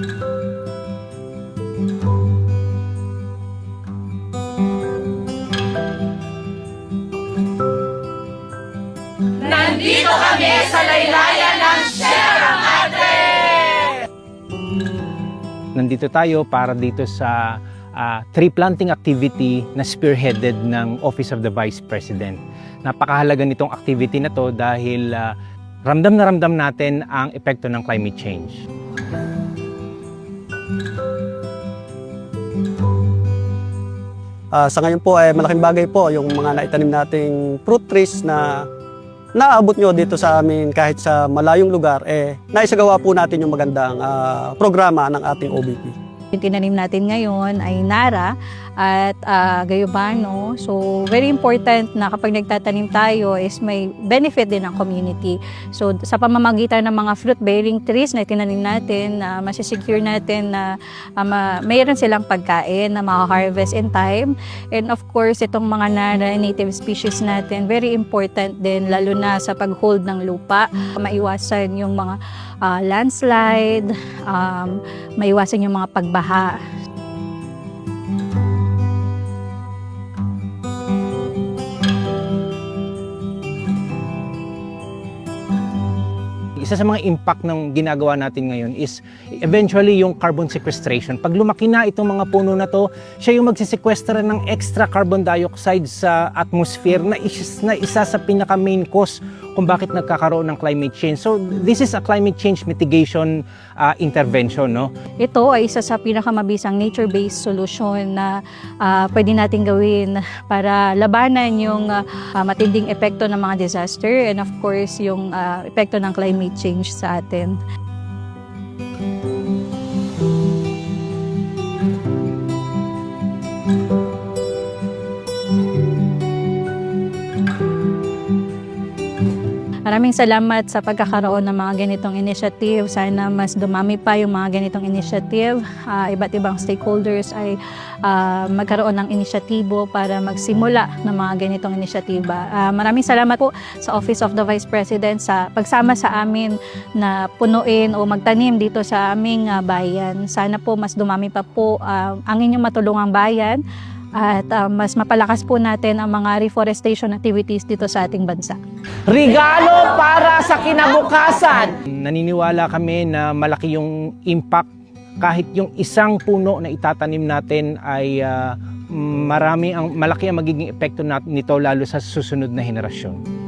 Nandito kami sa laylayan ng Sierra Madre! Nandito tayo para dito sa tree planting activity na spearheaded ng Office of the Vice President. Napakahalaga nitong activity na to dahil ramdam na ramdam natin ang epekto ng climate change. Sa ngayon po ay malaking bagay po yung mga naitanim nating fruit trees na naabot nyo dito sa amin kahit sa malayong lugar, naisagawa po natin yung magandang programa ng ating OBP. Yung tinanim natin ngayon ay Nara at Gayubano. So, very important na kapag nagtatanim tayo is may benefit din ng community. So, sa pamamagitan ng mga fruit-bearing trees na tinanim natin, masisecure natin na mayroon silang pagkain na maka-harvest in time. And of course, itong mga Nara native species natin, very important din lalo na sa pag-hold ng lupa. Maiwasan yung mga landslide, maiwasan yung mga pagbaha. Isa sa mga impact ng ginagawa natin ngayon is eventually yung carbon sequestration. Pag lumaki na itong mga puno na to, siya yung magsisequestra ng extra carbon dioxide sa atmosphere na isa sa pinaka main cause kung bakit nagkakaroon ng climate change. So this is a climate change mitigation intervention, no? Ito ay isa sa pinakamabisang nature-based solution na pwede natin gawin para labanan yung matinding epekto ng mga disaster and of course yung epekto ng climate change sa atin. Maraming salamat sa pagkakaroon ng mga ganitong initiative. Sana mas dumami pa yung mga ganitong initiative. Iba't ibang stakeholders ay magkaroon ng inisyatibo para magsimula ng mga ganitong inisyatiba. Maraming salamat po sa Office of the Vice President sa pagsama sa amin na punuin o magtanim dito sa aming bayan. Sana po mas dumami pa po ang inyong matulungang bayan at mas mapalakas po natin ang mga reforestation activities dito sa ating bansa. Regalo para sa kinabukasan! Naniniwala kami na malaki yung impact kahit yung isang puno na itatanim natin ay malaki ang magiging epekto nito lalo sa susunod na henerasyon.